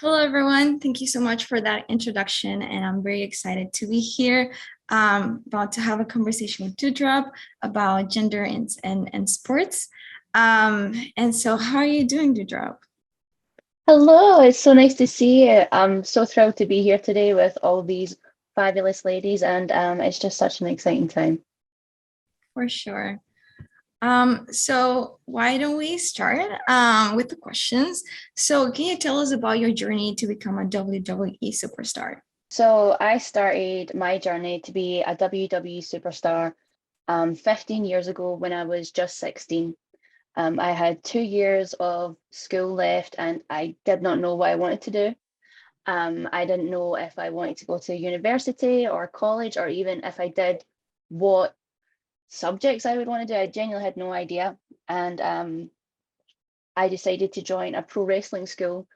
Hello, everyone. Thank you so much for that introduction, and I'm very excited to be here. About to have a conversation with Doudrop about gender and sports. And so, how are you doing, Doudrop? Hello, it's so nice to see you. I'm so thrilled to be here today with all these fabulous ladies, and it's just such an exciting time. For sure. So why don't we start with the questions? So, can you tell us about your journey to become a WWE superstar? So I started my journey to be a WWE superstar 15 years ago when I was just 16. I had 2 years of school left and I did not know what I wanted to do. I didn't know if I wanted to go to university or college, or even if I did, what subjects I would want to do. I genuinely had no idea. And I decided to join a pro wrestling school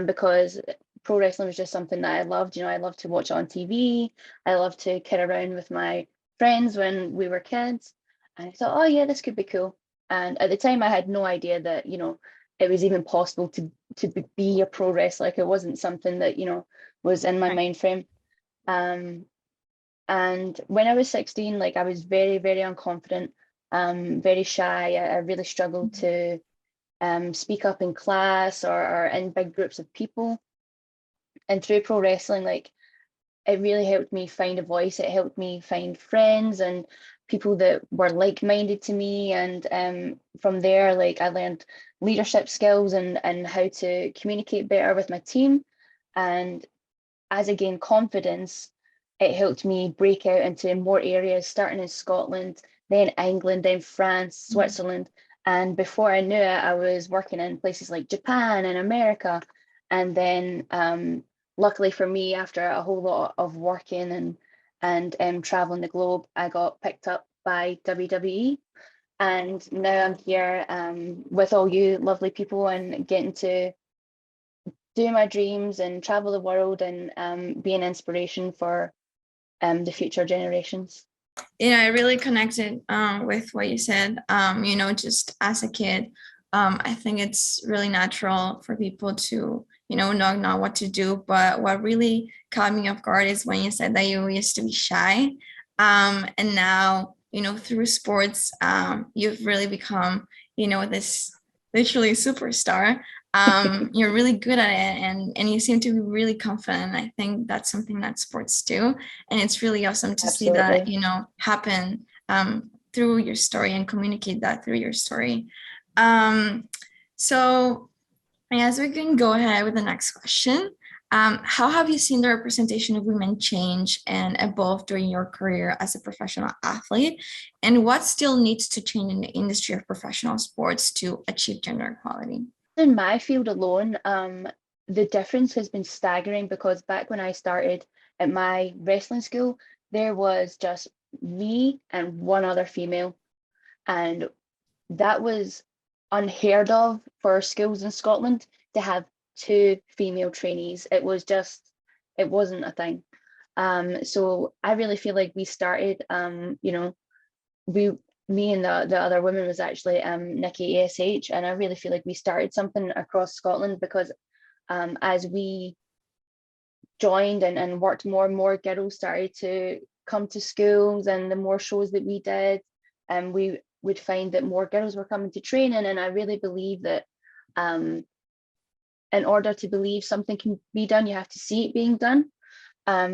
because pro wrestling was just something that I loved. I loved to watch it on TV. I loved to kid around with my friends when we were kids. And I thought, oh yeah, this could be cool. And at the time, I had no idea that, it was even possible to be a pro wrestler. Like it wasn't something that, was in my Right. mind frame. Um, and when I was 16, like I was very, very unconfident, very shy. I really struggled to speak up in class or in big groups of people. And through pro wrestling, like it really helped me find a voice. It helped me find friends and people that were like-minded to me. And from there, like I learned leadership skills and how to communicate better with my team. And as I gained confidence, it helped me break out into more areas, starting in Scotland, then England, then France, Switzerland. And before I knew it, I was working in places like Japan and America. And then, luckily for me, after a whole lot of working and traveling the globe, I got picked up by WWE. And now I'm here with all you lovely people and getting to do my dreams and travel the world and be an inspiration for the future generations. I really connected with what you said. Just as a kid, I think it's really natural for people to, not know what to do. But what really caught me off guard is when you said that you used to be shy. And now, through sports, you've really become, this literally superstar. You're really good at it, and you seem to be really confident. I think that's something that sports do, and it's really awesome to see that Absolutely. happen through your story and communicate that through your story. Um, so as we can go ahead with the next question, how have you seen the representation of women change and evolve during your career as a professional athlete, and what still needs to change in the industry of professional sports to achieve gender equality? In my field alone, the difference has been staggering because back when I started at my wrestling school, there was just me and one other female, and that was unheard of for schools in Scotland to have two female trainees. It wasn't a thing. So I really feel like we started, we, me and the other woman was actually Nikki ASH, and I really feel like we started something across Scotland because as we joined and worked more and more, girls started to come to schools, and the more shows that we did, and we would find that more girls were coming to training. And I really believe that um, in order to believe something can be done, you have to see it being done.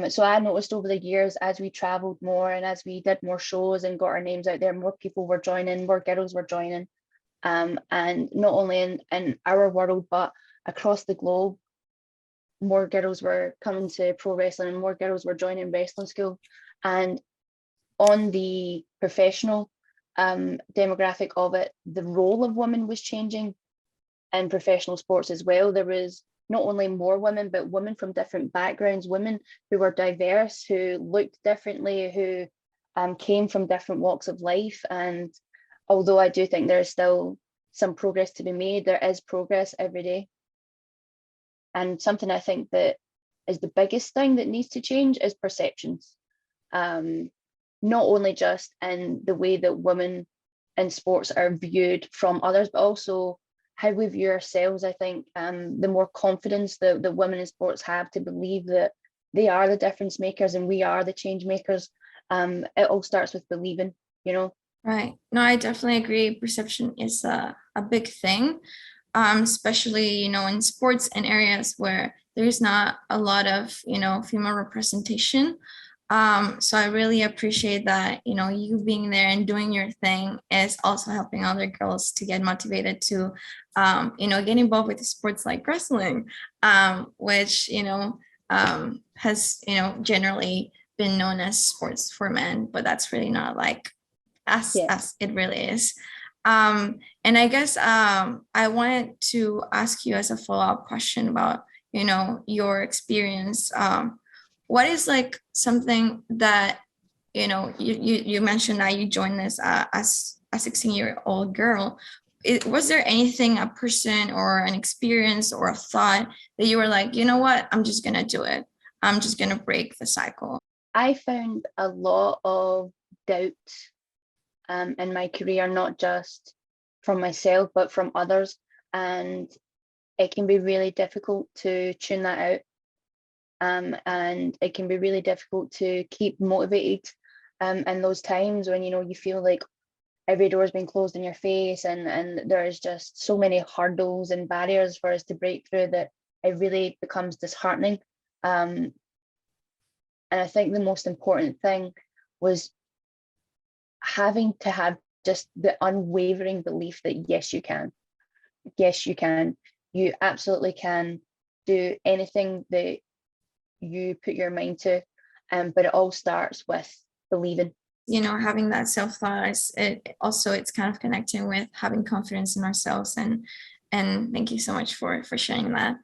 So I noticed over the years, as we traveled more and as we did more shows and got our names out there, more people were joining, more girls were joining. And not only in our world, but across the globe, more girls were coming to pro wrestling and more girls were joining wrestling school. And on the professional demographic of it, the role of women was changing in professional sports as well. There was not only more women, but women from different backgrounds, women who were diverse, who looked differently, who came from different walks of life. And although I do think there is still some progress to be made, there is progress every day. And something I think that is the biggest thing that needs to change is perceptions. Um, Not only just in the way that women in sports are viewed from others, but also how we view ourselves. I think the more confidence that women in sports have to believe that they are the difference makers and we are the change makers. It all starts with believing, you know. Right. No, I definitely agree. Perception is a big thing, especially, in sports and areas where there's not a lot of, female representation. So I really appreciate that, you being there and doing your thing is also helping other girls to get motivated to, get involved with sports like wrestling, which, has, generally been known as sports for men, but that's really not like Yeah. as it really is. And I guess I wanted to ask you as a follow-up question about, your experience. What is like something that, you mentioned that you joined this as a 16-year-old girl. Was there anything, a person or an experience or a thought that you were like, you know what, I'm just gonna do it. I'm just gonna break the cycle. I found a lot of doubt in my career, not just from myself, but from others. And it can be really difficult to tune that out. And it can be really difficult to keep motivated in those times when, you feel like every door has been closed in your face and there's just so many hurdles and barriers for us to break through that it really becomes disheartening. And I think the most important thing was having to have just the unwavering belief that yes, you can. Yes, you can. You absolutely can do anything that you put your mind to. But it all starts with believing. Having that self-thought is it's kind of connecting with having confidence in ourselves, and thank you so much for sharing that.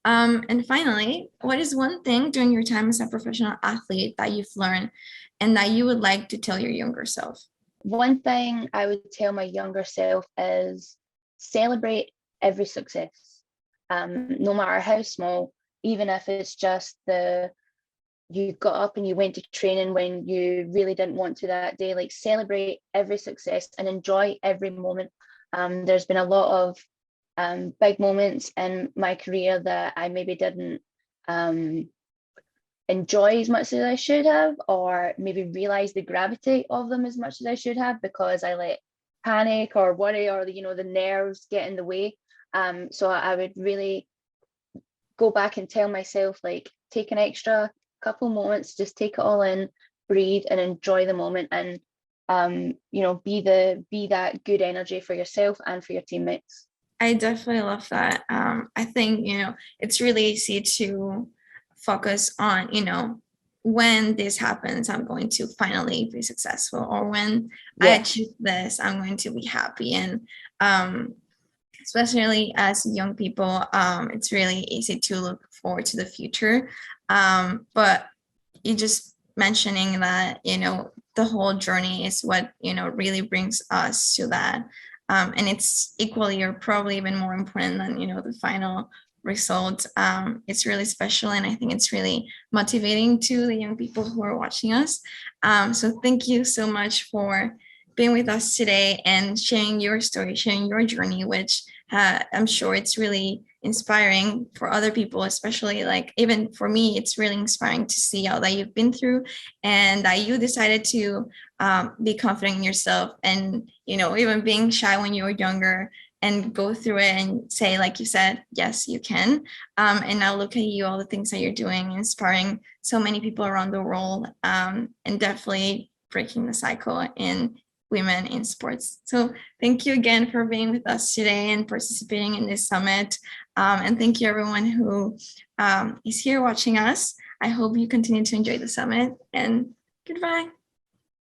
And finally, what is one thing during your time as a professional athlete that you've learned and that you would like to tell your younger self? One thing I would tell my younger self is celebrate every success, no matter how small, even if it's just you got up and you went to training when you really didn't want to that day. Like, celebrate every success and enjoy every moment. There's been a lot of big moments in my career that I maybe didn't enjoy as much as I should have, or maybe realize the gravity of them as much as I should have, because I let panic or worry or the nerves get in the way. So I would really go back and tell myself, like, take an extra couple moments, just take it all in, breathe and enjoy the moment, and be that good energy for yourself and for your teammates. I definitely love that. I think, it's really easy to focus on, when this happens, I'm going to finally be successful, or when I achieve this, I'm going to be happy. And especially as young people, it's really easy to look forward to the future. But you just mentioning that, the whole journey is what, really brings us to that. And it's equally or probably even more important than, the final result. It's really special. And I think it's really motivating to the young people who are watching us. So thank you so much for being with us today and sharing your story, sharing your journey, which I'm sure it's really inspiring for other people, especially like even for me, it's really inspiring to see all that you've been through and that you decided to be confident in yourself, and even being shy when you were younger, and go through it and say, like you said, yes, you can. And now look at you, all the things that you're doing, inspiring so many people around the world, and definitely breaking the cycle in women in sports. So thank you again for being with us today and participating in this summit. And thank you everyone who is here watching us. I hope you continue to enjoy the summit, and goodbye.